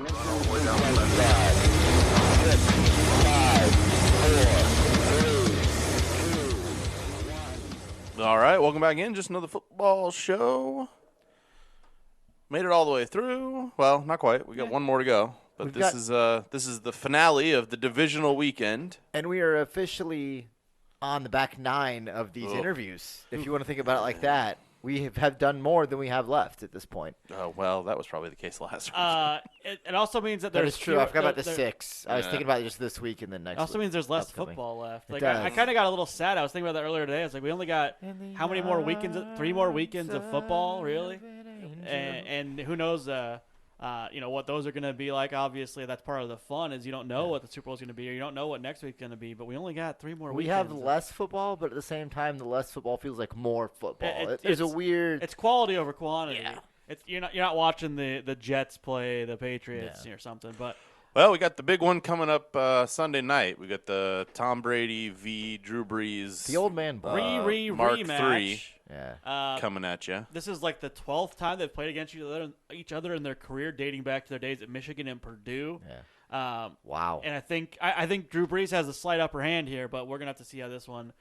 All right, welcome back in. Just another football show. Made it all the way through. Well, not quite. We got one more to go. But this is the finale of the divisional weekend. And we are officially on the back 9 of these interviews. If you want to think about it like that, we have done more than we have left at this point. Oh, well, that was probably the case last week. It also means that That there's is true. I forgot about the 6. I was thinking about it just this week and then next It also week. means there's less upcoming. football left. It Like does. I kind of got a little sad. I was thinking about that earlier today. I was like, we only got how many more weekends? 3 more weekends of football, really? And who knows? What those are going to be like. Obviously, that's part of the fun. Is you don't know what the Super Bowl is going to be, or you don't know what next week's going to be. But we only got 3 more We weekends. have less football, but at the same time, the less football feels like more football. It's a weird. It's quality over quantity. Yeah. You're not watching the Jets play the Patriots or something, but. Well, we got the big one coming up Sunday night. We got the Tom Brady v. Drew Brees. The old man Mark rematch. III coming at you. This is like the 12th time they've played against each other in their career, dating back to their days at Michigan and Purdue. Yeah. Wow. And I think Drew Brees has a slight upper hand here, but we're gonna have to see how this one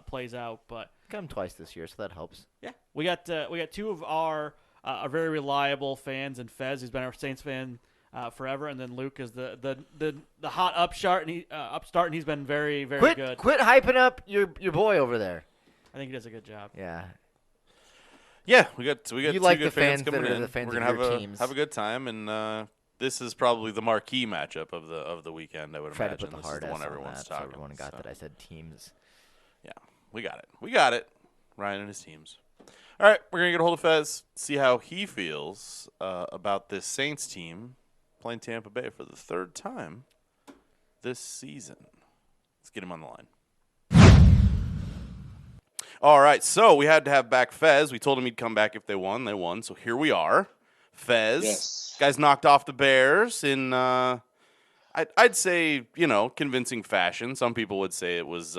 plays out. But Got him twice this year, so that helps. yeah, we got 2 of our very reliable fans, and Fez, who's been our Saints fan forever, and then Luke is the hot upstart, and he's been very, very good. Quit hyping up your boy over there. I think he does a good job. Yeah. Yeah, we got You two like good the fans coming that are in. the fans We're of gonna your have teams. have a good time, and this is probably the marquee matchup of the weekend. I would Try to imagine put the this is hard the one S on everyone's that, so talking. everyone got that I said teams. Yeah, we got it. Ryan and his teams. All right, we're gonna get a hold of Fez, see how he feels about this Saints team playing Tampa Bay for the 3rd time this season. Let's get him on the line. All right, so we had to have back Fez. We told him he'd come back if they won. They won, so here we are. Fez, yes. Guys knocked off the Bears in, I'd say, convincing fashion. Some people would say it was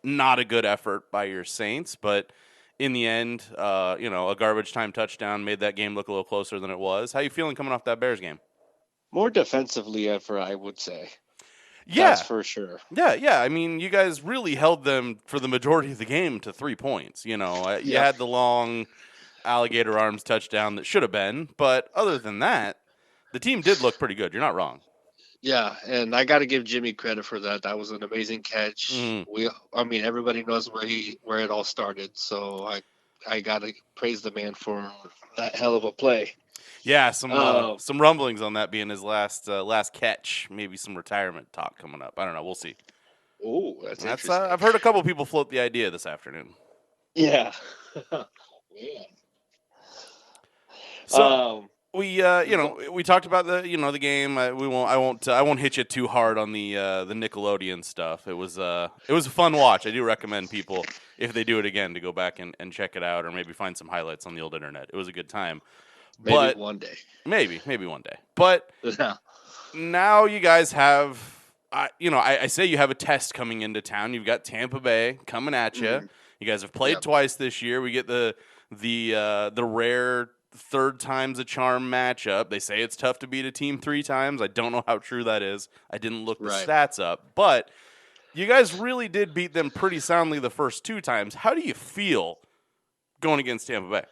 not a good effort by your Saints, but in the end, a garbage time touchdown made that game look a little closer than it was. How you feeling coming off that Bears game? More defensively effort, I would say. Yeah. That's for sure. Yeah. I mean, you guys really held them for the majority of the game to 3 points. You had the long alligator arms touchdown that should have been, but other than that, the team did look pretty good. You're not wrong. Yeah, and I got to give Jimmy credit for that. That was an amazing catch. Everybody knows where it all started, so I got to praise the man for that hell of a play. Yeah, some rumblings on that being his last catch. Maybe some retirement talk coming up. I don't know. We'll see. Oh, that's interesting. I've heard a couple people float the idea this afternoon. Yeah. Yeah. So we talked about the game. I won't hit you too hard on the Nickelodeon stuff. It was a fun watch. I do recommend people, if they do it again, to go back and check it out, or maybe find some highlights on the old internet. It was a good time. Maybe one day. Maybe one day. But now you guys have, I say you have a test coming into town. You've got Tampa Bay coming at you. Mm-hmm. You guys have played twice this year. We get the rare 3rd time's a charm matchup. They say it's tough to beat a team 3 times. I don't know how true that is. I didn't look the stats up, but you guys really did beat them pretty soundly the first 2 times. How do you feel going against Tampa Bay?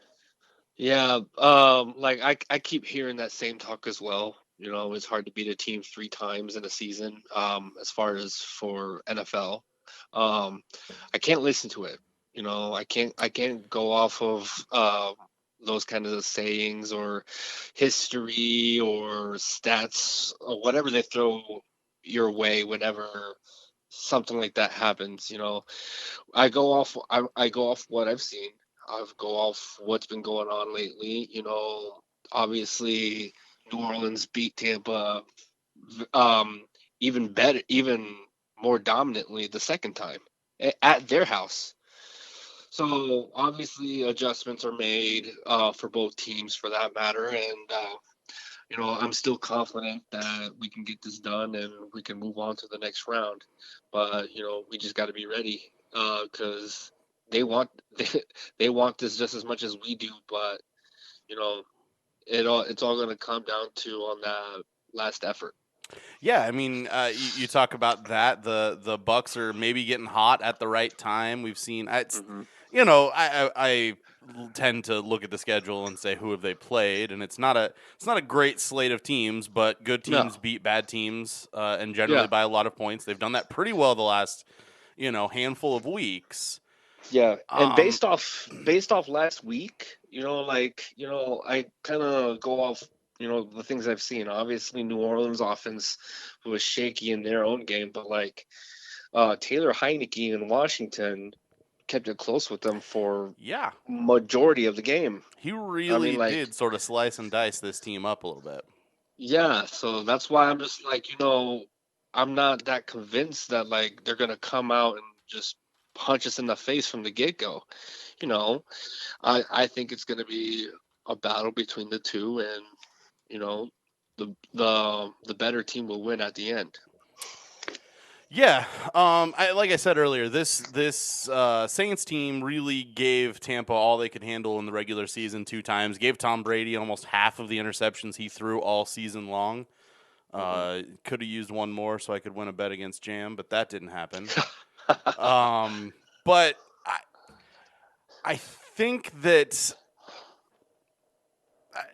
Yeah, I keep hearing that same talk as well. It's hard to beat a team 3 times in a season. As far as for NFL, I can't listen to it. I can't go off of those kind of sayings or history or stats or whatever they throw your way whenever something like that happens. I go off what I've seen. I go off what's been going on lately. Obviously New Orleans beat Tampa even more dominantly the second time at their house. So obviously adjustments are made for both teams for that matter. And, I'm still confident that we can get this done and we can move on to the next round. But, we just got to be ready because they want this just as much as we do. But, it's all going to come down to on last effort. Yeah, I mean, you talk about that. The Bucks are maybe getting hot at the right time. We've seen it's, I tend to look at the schedule and say who have they played, and it's not a great slate of teams, but good No. teams beat bad teams, and generally Yeah. by a lot of points. They've done that pretty well the last handful of weeks. Yeah, and Um, based off last week, I kind of go off, the things I've seen. Obviously, New Orleans offense was shaky in their own game, but Taylor Heineke in Washington kept it close with them for yeah, majority of the game. he I mean, really did sort of slice and dice this team up a little bit. yeah, so that's why I'm just I'm not that convinced that they're gonna come out and just punch us in the face from the get go. You know, I think it's gonna be a battle between the two, and the better team will win at the end. Yeah, like I said earlier, this Saints team really gave Tampa all they could handle in the regular season 2 times. Gave Tom Brady almost half of the interceptions he threw all season long. Could have used one more so I could win a bet against Jam, but that didn't happen. But I think that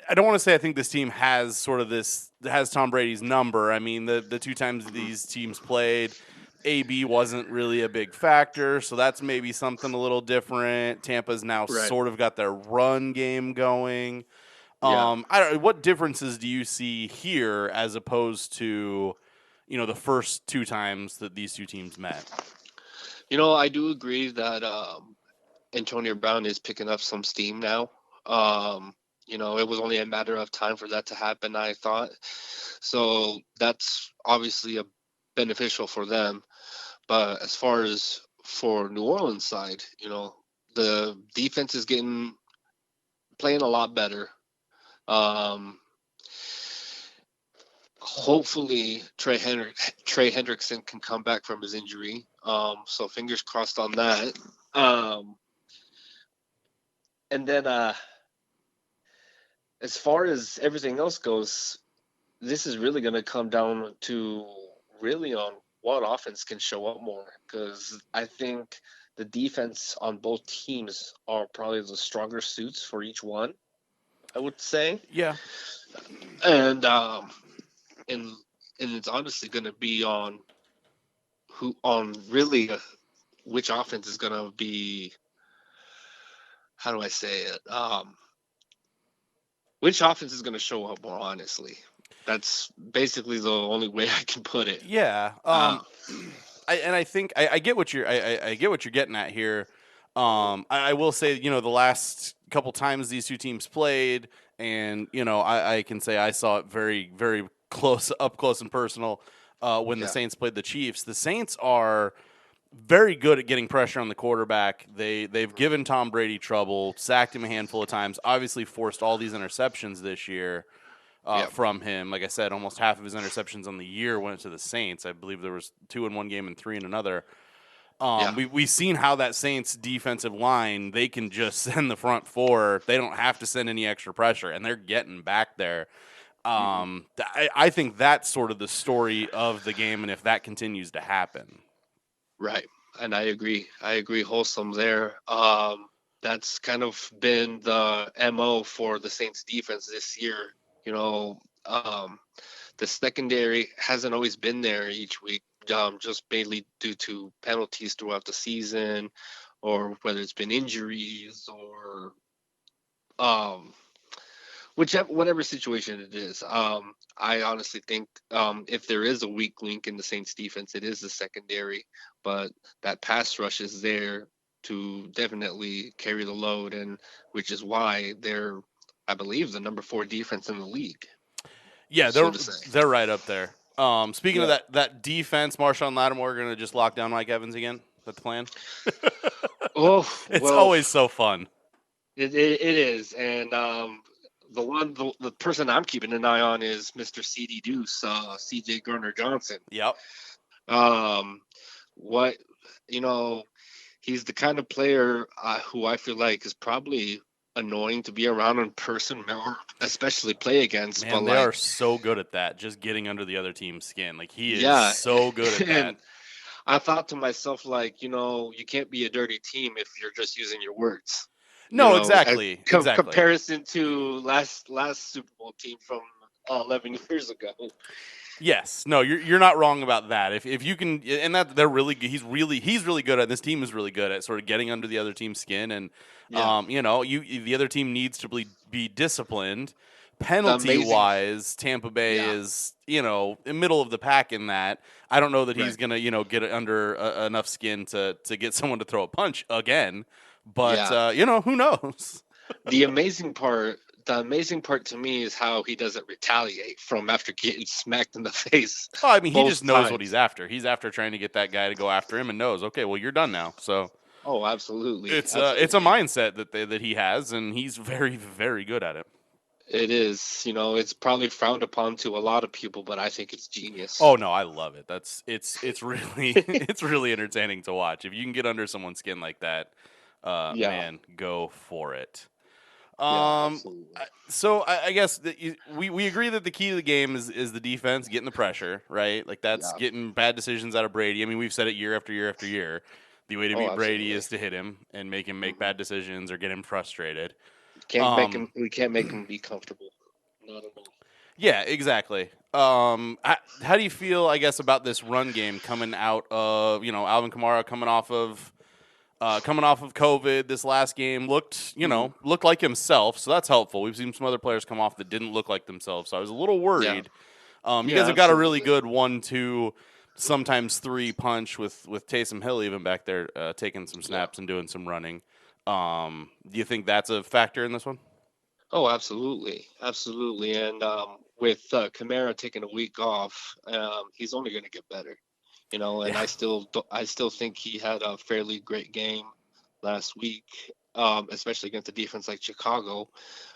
I don't want to say I think this team has has Tom Brady's number. I mean, the 2 times these teams played, AB wasn't really a big factor, so that's maybe something a little different. Tampa's now Right. sort of got their run game going. Yeah. I don't. What differences do you see here as opposed to, the first 2 times that these two teams met? I do agree that Antonio Brown is picking up some steam now. It was only a matter of time for that to happen, I thought. So that's obviously beneficial for them. But as far as for New Orleans side, the defense is playing a lot better. Hopefully Trey Hendrickson can come back from his injury. So fingers crossed on that. And then as far as everything else goes, this is really going to come down to really on what offense can show up more, because I think the defense on both teams are probably the stronger suits for each one, I would say. Yeah. And and it's honestly going to be on which offense is going to be, how do I say it? Which offense is going to show up more, honestly. That's basically the only way I can put it. Yeah. I think I get what I get what you're getting at here. I will say, the last couple times these two teams played, and I can say I saw it very, very up close and personal when the Saints played the Chiefs. The Saints are very good at getting pressure on the quarterback. They've given Tom Brady trouble, sacked him a handful of times, obviously forced all these interceptions this year. From him. Like I said, almost half of his interceptions on the year went to the Saints. I believe there was 2 in one game and 3 in another. We've seen how that Saints defensive line, they can just send the front four. They don't have to send any extra pressure, and they're getting back there. I think that's sort of the story of the game, and if that continues to happen. Right, and I agree. Wholesome there. That's kind of been the MO for the Saints defense this year. The secondary hasn't always been there each week, just mainly due to penalties throughout the season, or whether it's been injuries or whatever situation it is. I honestly think if there is a weak link in the Saints defense, it is the secondary, but that pass rush is there to definitely carry the load, and which is why they're, I believe, the number 4 defense in the league. Yeah, they're right up there. Speaking of that defense, Marshawn Lattimore going to just lock down Mike Evans again. Is that the plan? It's always so fun. It is, and the person I'm keeping an eye on is Mr. CD Deuce, CJ Gardner-Johnson. Yep. He's the kind of player who I feel like is probably annoying to be around in person, or especially play against. Man, but they are like, so good at that, just getting under the other team's skin. Like, he is yeah, so good at that. and I thought to myself, like, you can't be a dirty team if you're just using your words. No, exactly. Exactly. Comparison to last Super Bowl team from 11 years ago. Yes, no, you're not wrong about that. If you can, and that they're really good. He's really good at. This team is really good at sort of getting under the other team's skin, and Yeah. the other team needs to be disciplined. The Penalty amazing, wise, Tampa Bay yeah, is in middle of the pack in that. I don't know that he's right, gonna get under enough skin to get someone to throw a punch again, but yeah. who knows? The amazing part, the amazing part to me is how he doesn't retaliate from after getting smacked in the face Oh, I mean, he just both knows what he's times. after. He's after trying to get that guy to go after him, and knows, okay, well, you're done now. So Oh, absolutely, it's a absolutely. mindset that he has, and he's very very good at it. It is, it's probably frowned upon to a lot of people, but I think it's genius. Oh no, I love it. It's really it's really entertaining to watch. If you can get under someone's skin like that, Yeah, man, go for it. yeah, Um, absolutely. so I guess that we agree that the key to the game is the defense getting the pressure, right? Like that's Yeah. getting bad decisions out of Brady. I mean, we've said it year after year after year. The way to Oh, beat Brady absolutely. is to hit him and make him make Hmm. bad decisions or get him frustrated. Can't make Um, him. We can't make him be comfortable. Not at all. yeah, exactly. How do you feel, I guess, about this run game coming out of Alvin Kamara coming off of COVID? This last game Hmm. looked like himself, so that's helpful. We've seen some other players come off that didn't look like themselves, so I was a little Yeah. worried. You guys Yeah. have got a really Absolutely. good 1-2, sometimes 3 punch with Taysom Hill even back there taking some Yeah. snaps and doing some running. Do you think that's a factor in this one? Oh, absolutely, absolutely. And with Kamara taking a week off, he's only going to get better. And Yeah, I still think he had a fairly great game last week, especially against a defense like Chicago.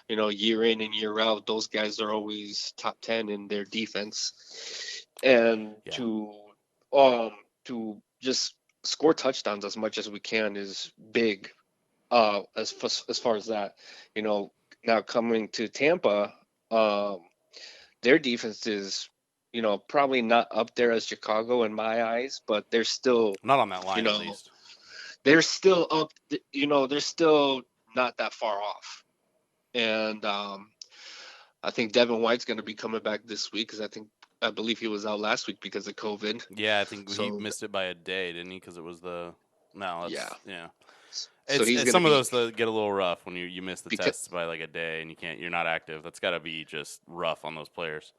Year in and year out, those guys are always top 10 in their defense, and yeah. to just score touchdowns as much as we can is big. As far as that, you know, now coming to Tampa, um, their defense is, probably not up there as Chicago in my eyes, but they're still, Not on that you line, at know, least. they're still up. They're still not that far off. And I think Devin White's going to be coming back this week because I believe he was out last week because of COVID. Yeah, I think he So missed it by a day, didn't he? Because it was the no, yeah, that's yeah. so he's It's going to some of be those that get a little rough when you miss the because tests by like a day and you're not active. That's got to be just rough on those players.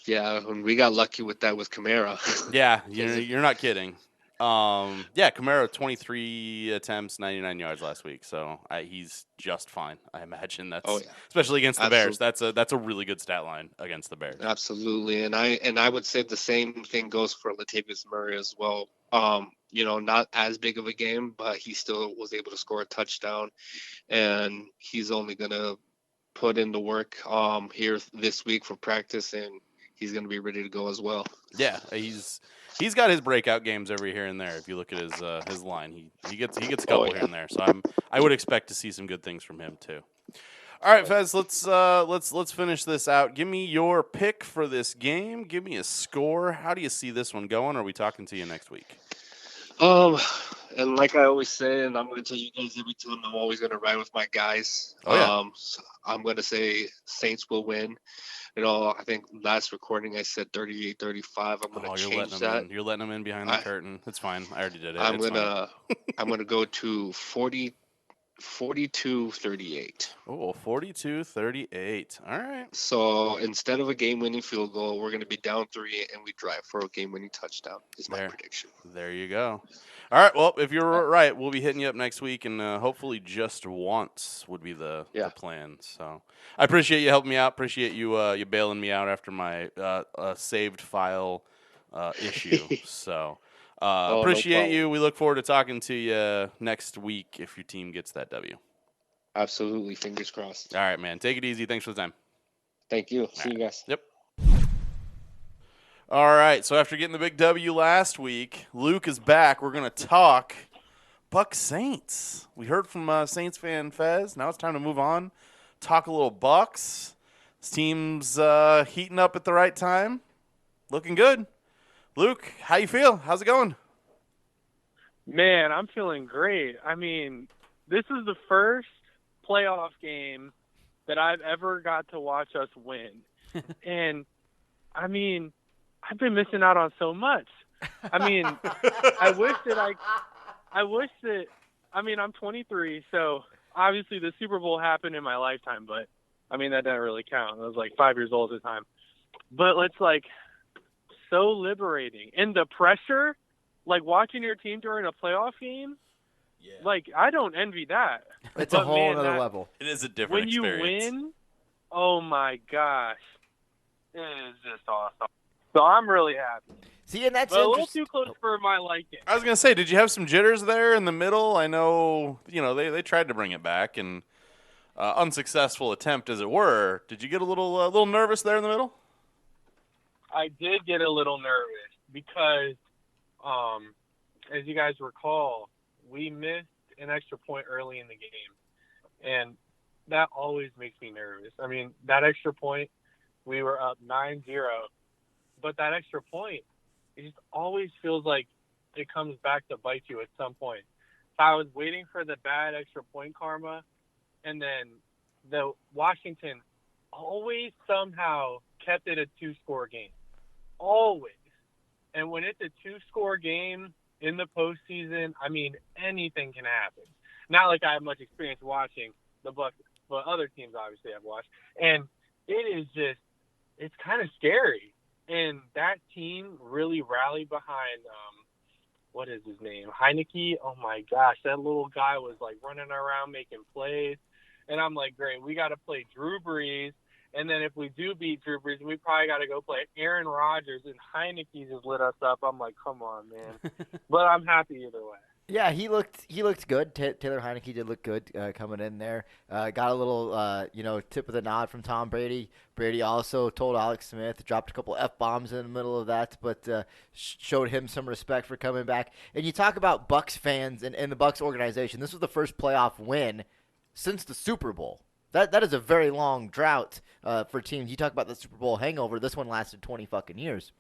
yeah, and we got lucky with that with Kamara. Yeah, Because you're not kidding. Yeah, Kamara 23 attempts, 99 yards last week, so he's just fine. I imagine oh that's yeah, especially against the Bears. absolutely. That's a really good stat line against the Bears. Absolutely, and I would say the same thing goes for Latavius Murray as well. Not as big of a game, but he still was able to score a touchdown, and he's only gonna put in the work here this week for practice, and he's gonna be ready to go as well. Yeah, he's got his breakout games every here and there. If you look at his line, he gets a Oh couple here yeah, and there. So I would expect to see some good things from him too. All right, right. Fez, let's finish this out. Give me your pick for this game. Give me a score. How do you see this one going? Are we talking to you next week? Um, and like I always say, and I'm gonna tell you guys every time, I'm always gonna ride with my guys. Oh yeah. So I'm gonna say Saints will win. I think last recording I said 38-35. I'm gonna Oh, you're letting change them that. in. You're letting them in behind the I curtain. It's fine. I already did it. I'm It's fine. gonna I'm gonna go to 42-38. Oh, 42-38. All right. So instead of a game-winning field goal, we're gonna be down 3 and we drive for a game-winning touchdown. Is my There. prediction. There you go. All right. Well, if you're right, we'll be hitting you up next week, and hopefully just once would be the Yeah. plan. So I appreciate you helping me out. Appreciate you bailing me out after my saved file issue. So Oh, no appreciate problem. you. We look forward to talking to you next week if your team gets that W. Absolutely. Fingers crossed. All right, man. Take it easy. Thanks for the time. Thank you. All See right. you guys. Yep. All right. So after getting the big W last week, Luke is back. We're going to talk Bucs Saints. We heard from Saints fan Fez. Now it's time to move on. Talk a little Bucs. This team's heating up at the right time. Looking good. Luke, how you feel? How's it going? Man, I'm feeling great. I mean, this is the first playoff game that I've ever got to watch us win. And, I mean, I've been missing out on so much. I mean, I wish that, I mean, I'm 23, so obviously the Super Bowl happened in my lifetime, but, I mean, that doesn't really count. I was like 5 years old at the time. But it's like so liberating. And the pressure, like watching your team during a playoff game, like I don't envy that. It's a whole other level. It is a different experience. When you win, oh my gosh, it is just awesome. So I'm really happy. See, and that's a little too close for my liking. I was gonna say, did you have some jitters there in the middle? I know, they tried to bring it back, and unsuccessful attempt as it were. Did you get a little nervous there in the middle? I did get a little nervous because, as you guys recall, we missed an extra point early in the game, and that always makes me nervous. I mean, that extra point, we were up 9-0, but that extra point, it just always feels like it comes back to bite you at some point. So I was waiting for the bad extra point karma, and then the Washington always somehow kept it a 2-score game. Always. And when it's a 2-score game in the postseason, I mean, anything can happen. Not like I have much experience watching the Bucs, but other teams obviously I've watched. And it is just, it's kind of scary. And that team really rallied behind, what is his name? Heineke. Oh my gosh, that little guy was like running around making plays. And I'm like, great, we got to play Drew Brees. And then if we do beat Drew Brees, we probably got to go play Aaron Rodgers. And Heineke just lit us up. I'm like, come on, man. But I'm happy either way. Yeah, he looked good. Taylor Heineke did look good coming in there. Got a little, tip of the nod from Tom Brady. Brady also told Alex Smith, dropped a couple F-bombs in the middle of that, but showed him some respect for coming back. And you talk about Bucs fans and the Bucs organization. This was the first playoff win since the Super Bowl. That is a very long drought for teams. You talk about the Super Bowl hangover. This one lasted 20 fucking years.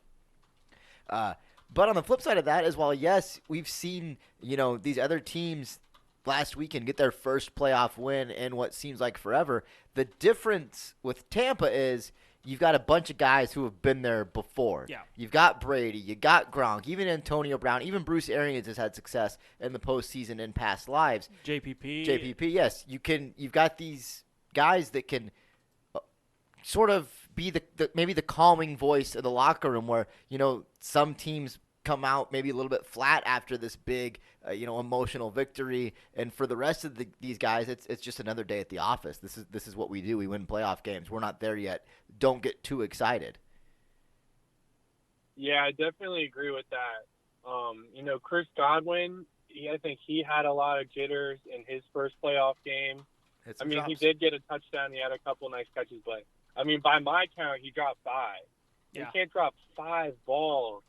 But on the flip side of that is, while yes, we've seen these other teams last weekend get their first playoff win in what seems like forever. The difference with Tampa is you've got a bunch of guys who have been there before. Yeah. You've got Brady, you got Gronk, even Antonio Brown, even Bruce Arians has had success in the postseason in past lives. JPP, yes, you've got these guys that can sort of be maybe the calming voice of the locker room, where some teams come out maybe a little bit flat after this big emotional victory, and for the rest of these guys, it's just another day at the office. This is what we do. We win playoff games. We're not there yet. Don't get too excited. Yeah, I definitely agree with that. Chris Godwin, I think he had a lot of jitters in his first playoff game. I mean, he did get a touchdown. He had a couple nice catches, but I mean, by my count, he dropped 5. Yeah. You can't drop 5 balls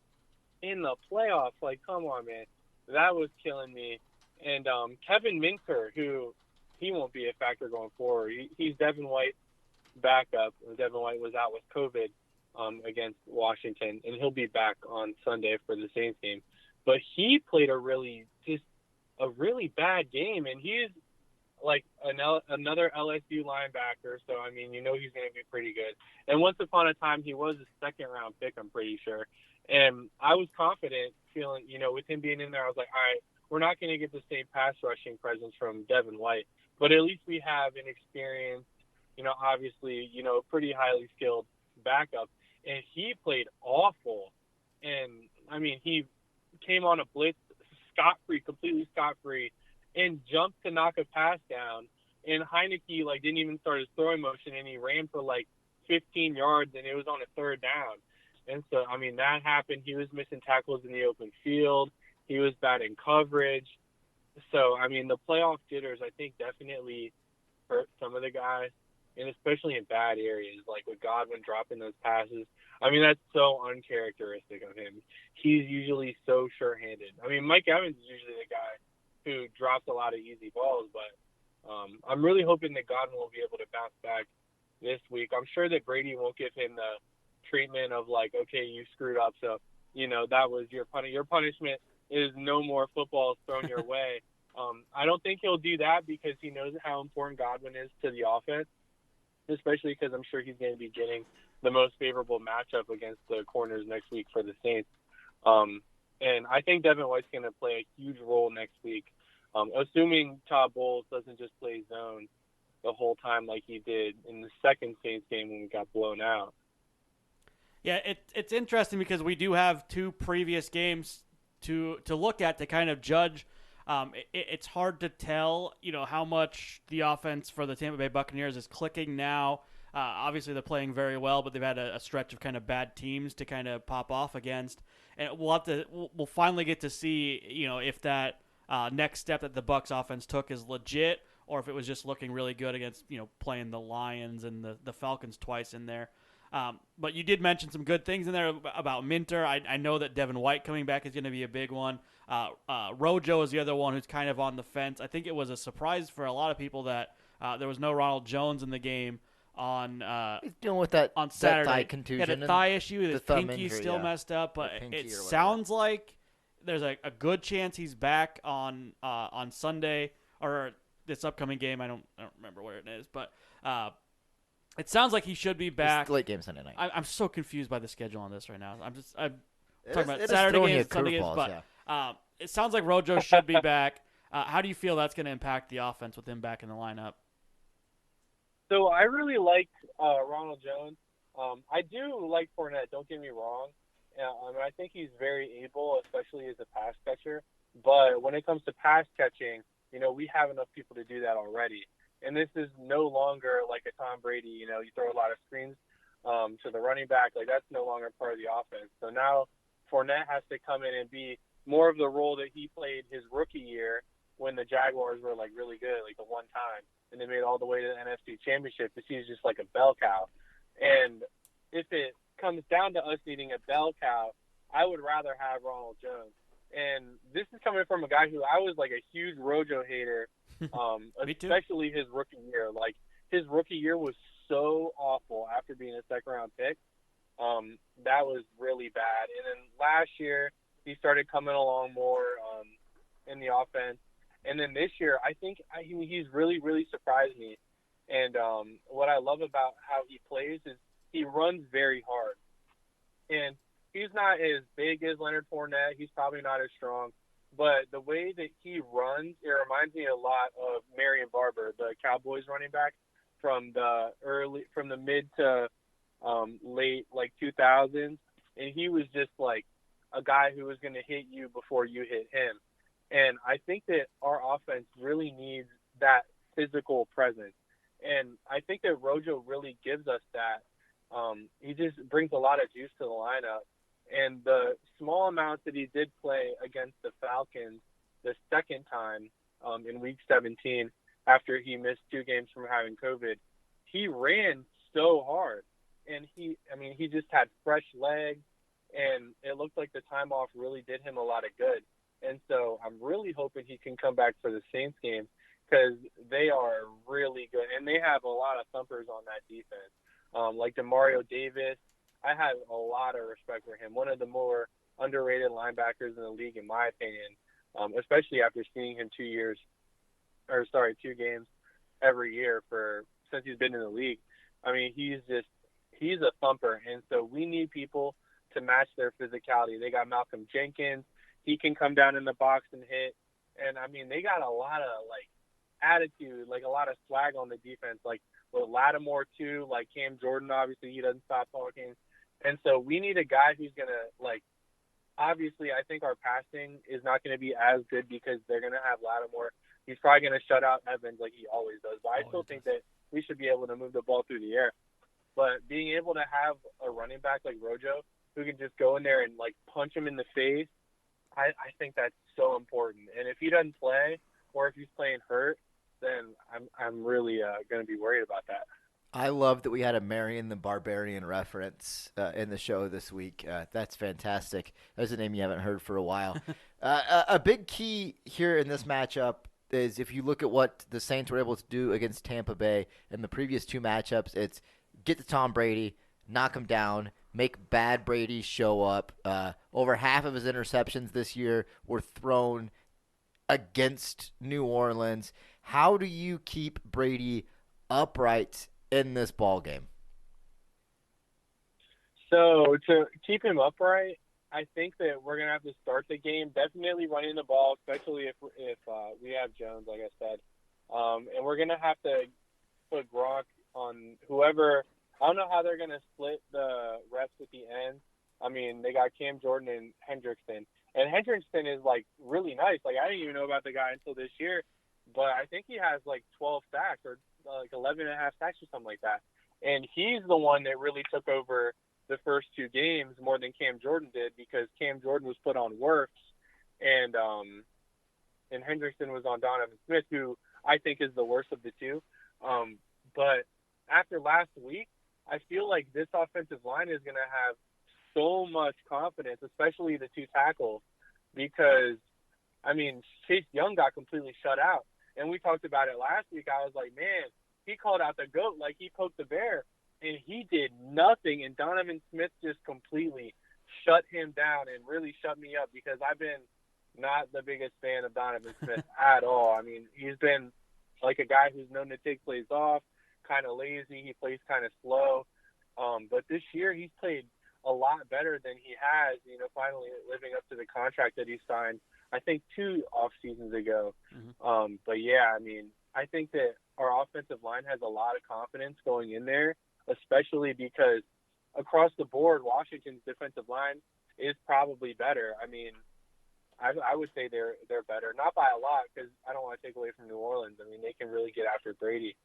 in the playoffs. Like, come on, man. That was killing me. And Kevin Minter, who he won't be a factor going forward. He's Devin White's backup. Devin White was out with COVID against Washington, and he'll be back on Sunday for the Saints game. But he played a really bad game, and he's like another LSU linebacker. So, I mean, he's going to be pretty good. And once upon a time, he was a second-round pick, I'm pretty sure. And I was confident feeling, with him being in there, I was like, all right, we're not going to get the same pass rushing presence from Devin White, but at least we have an experienced, obviously, pretty highly skilled backup. And he played awful. And, I mean, he came on a blitz completely scot-free, and jumped to knock a pass down. And Heineke, didn't even start his throwing motion, and he ran for, 15 yards, and it was on a 3rd down. And so, I mean, that happened. He was missing tackles in the open field. He was bad in coverage. So, I mean, the playoff jitters, I think, definitely hurt some of the guys, and especially in bad areas, like with Godwin dropping those passes. I mean, that's so uncharacteristic of him. He's usually so sure-handed. I mean, Mike Evans is usually the guy who drops a lot of easy balls. But I'm really hoping that Godwin will be able to bounce back this week. I'm sure that Brady won't give him the treatment of like, okay, you screwed up, so that was your punishment. Your punishment is no more footballs thrown your way. I don't think he'll do that because he knows how important Godwin is to the offense, especially because I'm sure he's going to be getting the most favorable matchup against the corners next week for the Saints. And I think Devin White's going to play a huge role next week, assuming Todd Bowles doesn't just play zone the whole time like he did in the second Saints game when we got blown out. Yeah, it's interesting because we do have two previous games to look at to kind of judge. It's hard to tell, how much the offense for the Tampa Bay Buccaneers is clicking now. Obviously, they're playing very well, but they've had a stretch of kind of bad teams to kind of pop off against, and we'll finally get to see, if that next step that the Bucs offense took is legit, or if it was just looking really good against, playing the Lions and the Falcons twice in there. But you did mention some good things in there about Minter. I know that Devin White coming back is going to be a big one. Rojo is the other one who's kind of on the fence. I think it was a surprise for a lot of people that there was no Ronald Jones in the game on he's dealing with that on Saturday. That thigh contusion. He had a thigh issue. His pinky's injury, still messed up, but it or sounds like there's a good chance he's back on Sunday or this upcoming game. I don't remember where it is, but it sounds like he should be back. It's late game Sunday night. I'm so confused by the schedule on this right now. I'm It talking is- about it is Saturday throwing you games, Sunday games, curveballs, but yeah. it sounds like Rojo should be back. How do you feel that's going to impact the offense with him back in the lineup? So I really like Ronald Jones. I do like Fournette. Don't get me wrong. I think he's very able, especially as a pass catcher. But when it comes to pass catching, we have enough people to do that already. And this is no longer like a Tom Brady. You throw a lot of screens to the running back. Like that's no longer part of the offense. So now Fournette has to come in and be more of the role that he played his rookie year when the Jaguars were like really good, like the one time, and they made it all the way to the NFC Championship. This is just like a bell cow. And if it comes down to us needing a bell cow, I would rather have Ronald Jones. And this is coming from a guy who I was like a huge Rojo hater, especially his rookie year. Like his rookie year was so awful after being a second-round pick. That was really bad. And then last year he started coming along more in the offense. And then this year, I think he's really, really surprised me. And what I love about how he plays is he runs very hard. And he's not as big as Leonard Fournette. He's probably not as strong. But the way that he runs, it reminds me a lot of Marion Barber, the Cowboys running back from the mid to late like 2000s. And he was just like a guy who was going to hit you before you hit him. And I think that our offense really needs that physical presence. And I think that Rojo really gives us that. He just brings a lot of juice to the lineup. And the small amount that he did play against the Falcons the second time in Week 17 after he missed 2 games from having COVID, he ran so hard. And he just had fresh legs. And it looked like the time off really did him a lot of good. And so I'm really hoping he can come back for the Saints game because they are really good. And they have a lot of thumpers on that defense. Like DeMario Davis, I have a lot of respect for him. One of the more underrated linebackers in the league, in my opinion, especially after seeing him 2 games every year since he's been in the league. I mean, he's a thumper. And so we need people to match their physicality. They got Malcolm Jenkins. He can come down in the box and hit. And, I mean, they got a lot of, like, attitude, like a lot of swag on the defense. Like, with Lattimore, too, like Cam Jordan, obviously, he doesn't stop talking. And so we need a guy who's going to, like, obviously, I think our passing is not going to be as good because they're going to have Lattimore. He's probably going to shut out Evans like he always does. But I still think that we should be able to move the ball through the air. But being able to have a running back like Rojo who can just go in there and, like, punch him in the face, I think that's so important. And if he doesn't play or if he's playing hurt, then I'm really going to be worried about that. I love that we had a Marion the Barbarian reference in the show this week. That's fantastic. That's a name you haven't heard for a while. A big key here in this matchup is if you look at what the Saints were able to do against Tampa Bay in the previous two matchups, it's get to Tom Brady, knock him down, make bad Brady show up. Over half of his interceptions this year were thrown against New Orleans. How do you keep Brady upright in this ball game? So to keep him upright, I think that we're gonna have to start the game definitely running the ball, especially if we have Jones, like I said, and we're gonna have to put Gronk on whoever. I don't know how they're gonna split the reps at the end. I mean, they got Cam Jordan and Hendrickson, and Hendrickson is like really nice. Like I didn't even know about the guy until this year, but I think he has like 12 sacks or like 11 and a half sacks or something like that, and he's the one that really took over the first two games more than Cam Jordan did because Cam Jordan was put on works and Hendrickson was on Donovan Smith, who I think is the worst of the two. But after last week, I feel like this offensive line is going to have so much confidence, especially the two tackles, because, I mean, Chase Young got completely shut out. And we talked about it last week. I was like, man, he called out the GOAT like he poked the bear. And he did nothing, and Donovan Smith just completely shut him down and really shut me up because I've been not the biggest fan of Donovan Smith at all. I mean, he's been like a guy who's known to take plays off, kind of lazy. He plays kind of slow. But this year he's played a lot better than he has, finally living up to the contract that he signed, I think 2 off seasons ago. Mm-hmm. But, yeah, I mean, I think that our offensive line has a lot of confidence going in there, especially because across the board, Washington's defensive line is probably better. I mean, I would say they're better, not by a lot because I don't want to take away from New Orleans. I mean, they can really get after Brady.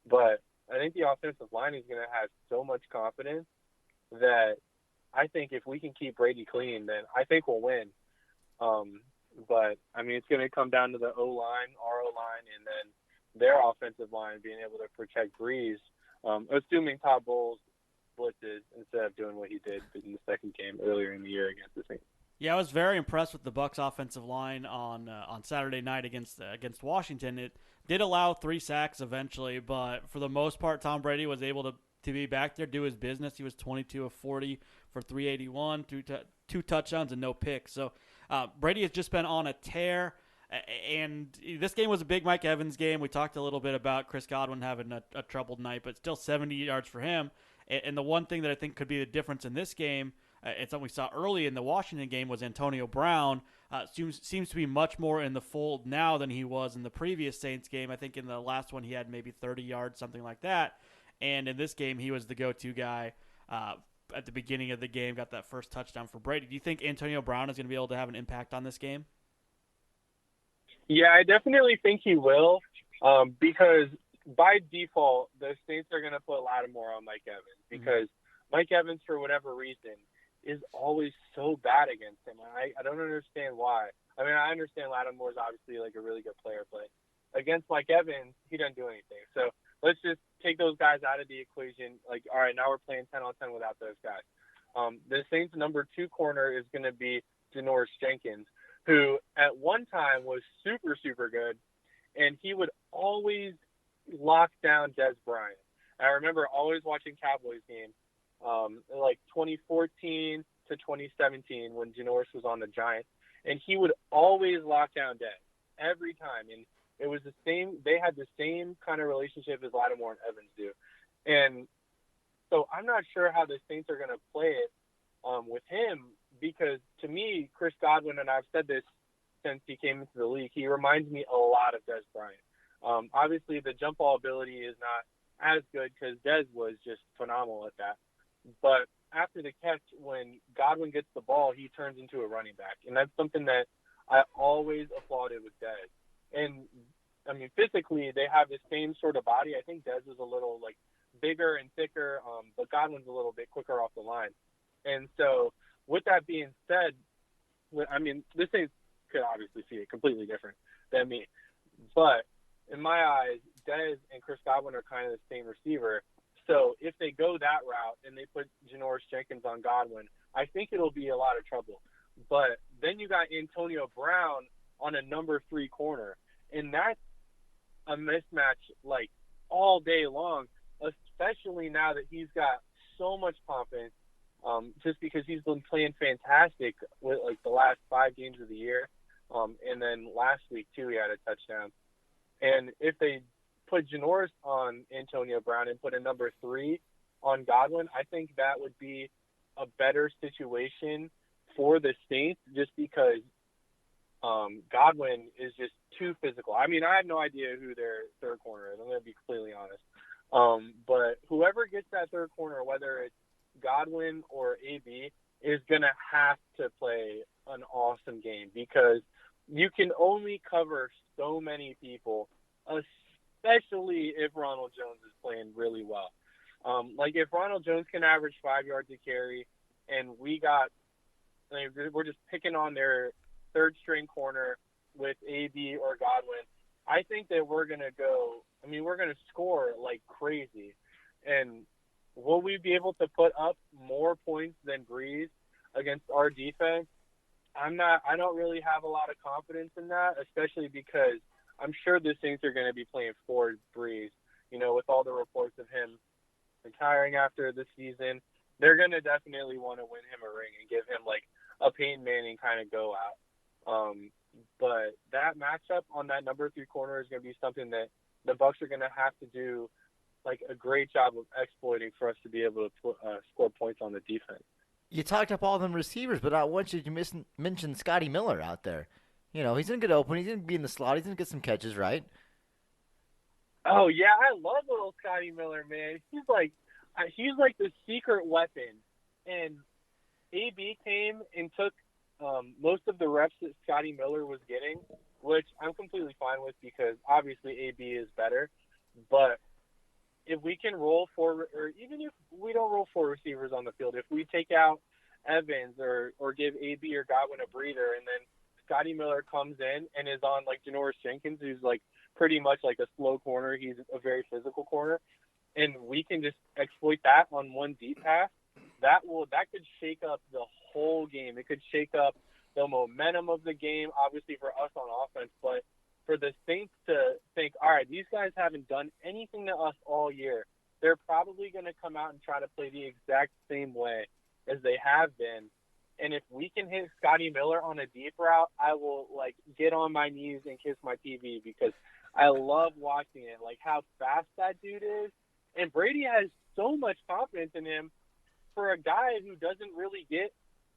But I think the offensive line is going to have so much confidence that I think if we can keep Brady clean, then I think we'll win. But, I mean, it's going to come down to the O-line, our O-line, and then their offensive line being able to protect Brees. Assuming Todd Bowles blitzes instead of doing what he did in the second game earlier in the year against the Saints. Yeah, I was very impressed with the Bucs offensive line on Saturday night against Washington. It did allow 3 sacks eventually, but for the most part, Tom Brady was able to be back there, do his business. He was 22 of 40 for 381, 2 touchdowns and no picks. So Brady has just been on a tear. And this game was a big Mike Evans game. We talked a little bit about Chris Godwin having a troubled night, but still 70 yards for him. And the one thing that I think could be the difference in this game, and something we saw early in the Washington game, was Antonio Brown seems to be much more in the fold now than he was in the previous Saints game. I think in the last one he had maybe 30 yards, something like that. And in this game, he was the go-to guy at the beginning of the game, got that first touchdown for Brady. Do you think Antonio Brown is going to be able to have an impact on this game? Yeah, I definitely think he will because by default, the Saints are going to put Lattimore on Mike Evans because Mike Evans, for whatever reason, is always so bad against him. I don't understand why. I mean, I understand Lattimore is obviously like a really good player, but against Mike Evans, he doesn't do anything. So let's just take those guys out of the equation. Like, all right, now we're playing 10-on-10 without those guys. The Saints' number 2 corner is going to be Janoris Jenkins, who at one time was super, super good, and he would always lock down Dez Bryant. I remember always watching Cowboys games, like 2014 to 2017 when Janoris was on the Giants, and he would always lock down Dez every time. And it was the same. They had the same kind of relationship as Lattimore and Evans do. And so I'm not sure how the Saints are going to play it with him because, to me, Chris Godwin, and I've said this since he came into the league, he reminds me a lot of Dez Bryant. Obviously, the jump ball ability is not as good because Dez was just phenomenal at that. But after the catch, when Godwin gets the ball, he turns into a running back. And that's something that I always applauded with Dez. And, I mean, physically, they have the same sort of body. I think Dez is a little, like, bigger and thicker, but Godwin's a little bit quicker off the line. And so, with that being said, I mean, this thing could obviously see it completely different than me. But in my eyes, Dez and Chris Godwin are kind of the same receiver. So if they go that route and they put Janoris Jenkins on Godwin, I think it'll be a lot of trouble. But then you got Antonio Brown on a number 3 corner, and that's a mismatch like all day long, especially now that he's got so much confidence. Just because he's been playing fantastic with like the last 5 games of the year, and then last week too he had a touchdown. And if they put Janoris on Antonio Brown and put a number 3 on Godwin, I think that would be a better situation for the Saints, just because Godwin is just too physical. I mean, I have no idea who their third corner is. I'm going to be completely honest. But whoever gets that third corner, whether it's Godwin or AB, is going to have to play an awesome game, because you can only cover so many people, especially if Ronald Jones is playing really well. Like if Ronald Jones can average 5 yards a carry, and we're just picking on their third string corner with AB or Godwin, I think that we're going to score like crazy. And will we be able to put up more points than Brees against our defense? I don't really have a lot of confidence in that, especially because I'm sure the Saints are going to be playing for Brees. With all the reports of him retiring after the season, they're going to definitely want to win him a ring and give him like a Peyton Manning kind of go out. But that matchup on that number 3 corner is going to be something that the Bucs are going to have to do like a great job of exploiting for us to be able to score points on the defense. You talked up all them receivers, but I want you to mention Scotty Miller out there. He's going to get open. He's going to be in the slot. He's going to get some catches, right? Oh yeah, I love little Scotty Miller, man. He's like the secret weapon. And AB came and took most of the reps that Scotty Miller was getting, which I'm completely fine with, because obviously AB is better. But if we can roll 4, or even if we don't roll 4 receivers on the field, if we take out Evans or give AB or Godwin a breather, and then Scotty Miller comes in and is on like Janoris Jenkins, who's like pretty much like a slow corner, he's a very physical corner, and we can just exploit that on one deep pass, that could shake up the whole game. It could shake up the momentum of the game, obviously for us on offense, but for the Saints to think, all right, these guys haven't done anything to us all year. They're probably going to come out and try to play the exact same way as they have been. And if we can hit Scotty Miller on a deep route, I will like get on my knees and kiss my TV, because I love watching it, like how fast that dude is. And Brady has so much confidence in him. For a guy who doesn't really get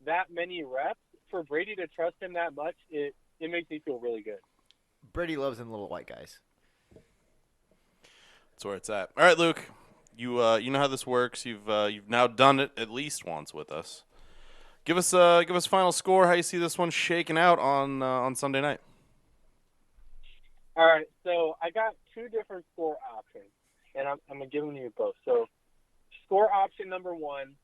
that many reps, for Brady to trust him that much, it makes me feel really good. Brady loves them little white guys. That's where it's at. All right, Luke, you know how this works. You've now done it at least once with us. Give us final score. How you see this one shaking out on Sunday night? All right, so I got 2 different score options, and I'm gonna give them to you both. So, score option number 1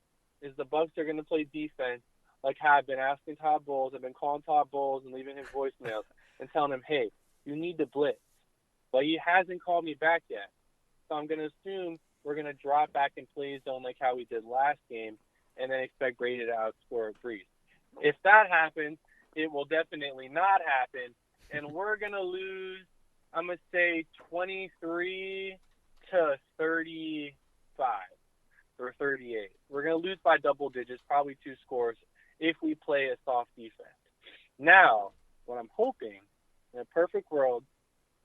is the Bucs are gonna play defense, like how I've been asking Todd Bowles. I've been calling Todd Bowles and leaving his voicemails and telling him, hey, you need to blitz. But he hasn't called me back yet. So I'm going to assume we're going to drop back in play zone like how we did last game, and then expect Brady to outscore Brees. If that happens, it will definitely not happen, and we're going to lose, I'm going to say 23-35 or 38. We're going to lose by double digits, probably 2 scores, if we play a soft defense. Now, what I'm hoping, in a perfect world,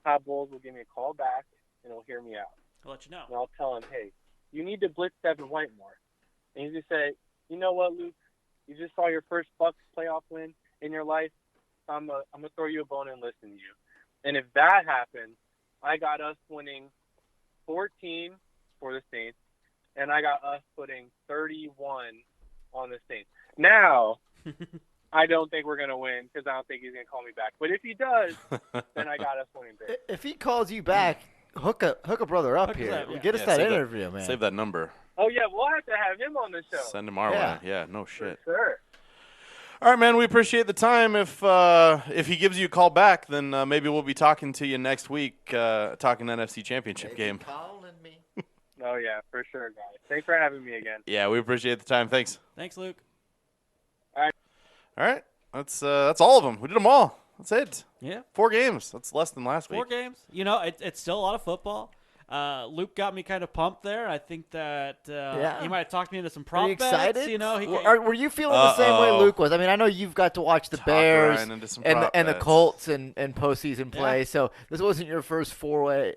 Todd Bowles will give me a call back and he'll hear me out. I'll let you know. And I'll tell him, hey, you need to blitz Devin White more. And he's just say, you know what, Luke? You just saw your first Bucs playoff win in your life. So I'm gonna throw you a bone and listen to you. And if that happens, I got us winning 14 for the Saints, and I got us putting 31 on the Saints. Now, I don't think we're going to win, because I don't think he's going to call me back. But if he does, then I got us winning big. If he calls you back, hook a brother up here. Get us that interview, man. Save that number. Oh, yeah, we'll have to have him on the show. Send him our way. Yeah, no shit. For sure. All right, man, we appreciate the time. If he gives you a call back, then maybe we'll be talking to you next week, talking NFC Championship game. Calling me. Oh, yeah, for sure, guys. Thanks for having me again. Yeah, we appreciate the time. Thanks. Thanks, Luke. All right. That's all of them. We did them all. That's it. Yeah. 4 games. That's less than last week. 4 games. You know, it's still a lot of football. Luke got me kind of pumped there. I think that he might have talked me into some prop bets. Excited? You know, were you feeling the same way Luke was? I mean, I know you've got to watch the Bears and the Colts and postseason play. So this wasn't your first four.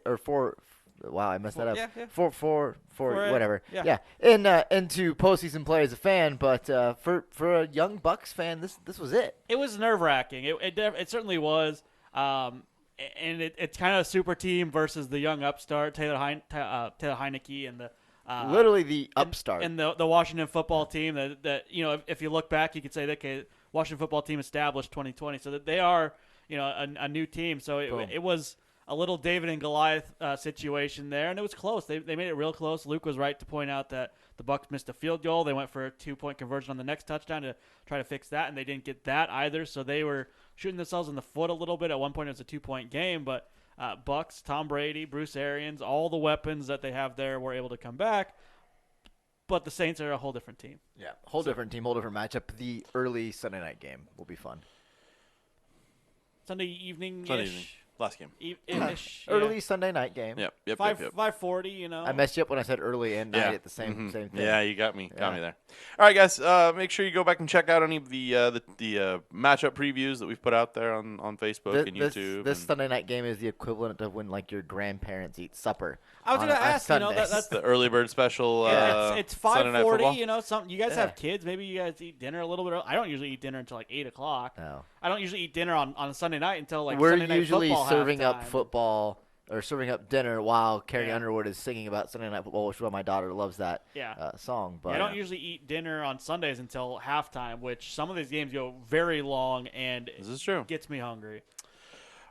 Wow, I messed that up. Yeah. Four, whatever. Yeah. Into postseason play as a fan, but for a young Bucks fan, this was it. It was nerve-wracking. It certainly was. And it's kind of a super team versus the young upstart Taylor Heineke and the literally the upstart and the Washington football team. That you know, if you look back, you could say that Washington football team established 2020, so that they are a new team. So it was a little David and Goliath situation there, and it was close. They made it real close. Luke was right to point out that the Bucs missed a field goal. They went for a 2-point conversion on the next touchdown to try to fix that, and they didn't get that either. So they were shooting themselves in the foot a little bit. At one point, it was a 2-point game, but Bucs, Tom Brady, Bruce Arians, all the weapons that they have there were able to come back. But the Saints are a whole different team. Yeah, different team, whole different matchup. The early Sunday night game will be fun. Sunday evening. Last game. Early Sunday night game. Yep. 5:40. You know. I messed you up when I said early and night at the same thing. Yeah, you got me. Got me there. All right, guys. Make sure you go back and check out any of the matchup previews that we've put out there on Facebook and YouTube. This Sunday night game is the equivalent of when your grandparents eat supper. I was going to ask. That's the early bird special. It's 5:40. You guys have Yeah. kids. Maybe you guys eat dinner a little bit early. I don't usually eat dinner until like 8:00. No. I don't usually eat dinner on a Sunday night until like We're Sunday night usually football serving up halftime. football or serving up dinner while Carrie Underwood is singing about Sunday Night Football, which is why my daughter loves that song. But I don't usually eat dinner on Sundays until halftime, which some of these games go very long, and this is true. Gets me hungry.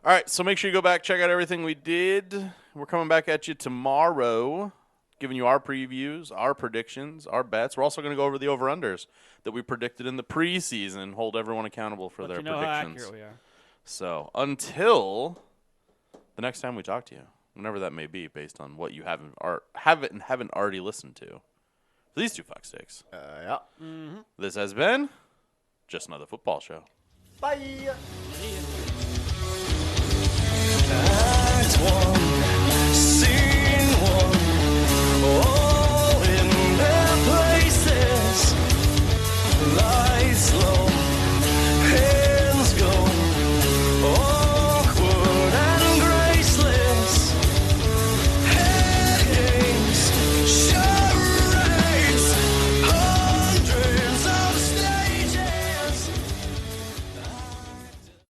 All right, so make sure you go back, check out everything we did. We're coming back at you tomorrow, giving you our previews, our predictions, our bets. We're also going to go over the over-unders that we predicted in the preseason, hold everyone accountable for their predictions. How accurate we are. So until the next time we talk to you, whenever that may be, based on what you haven't already listened to. For these two fucksticks. Yeah. Mm-hmm. This has been Just Another Football Show. Bye. See ya.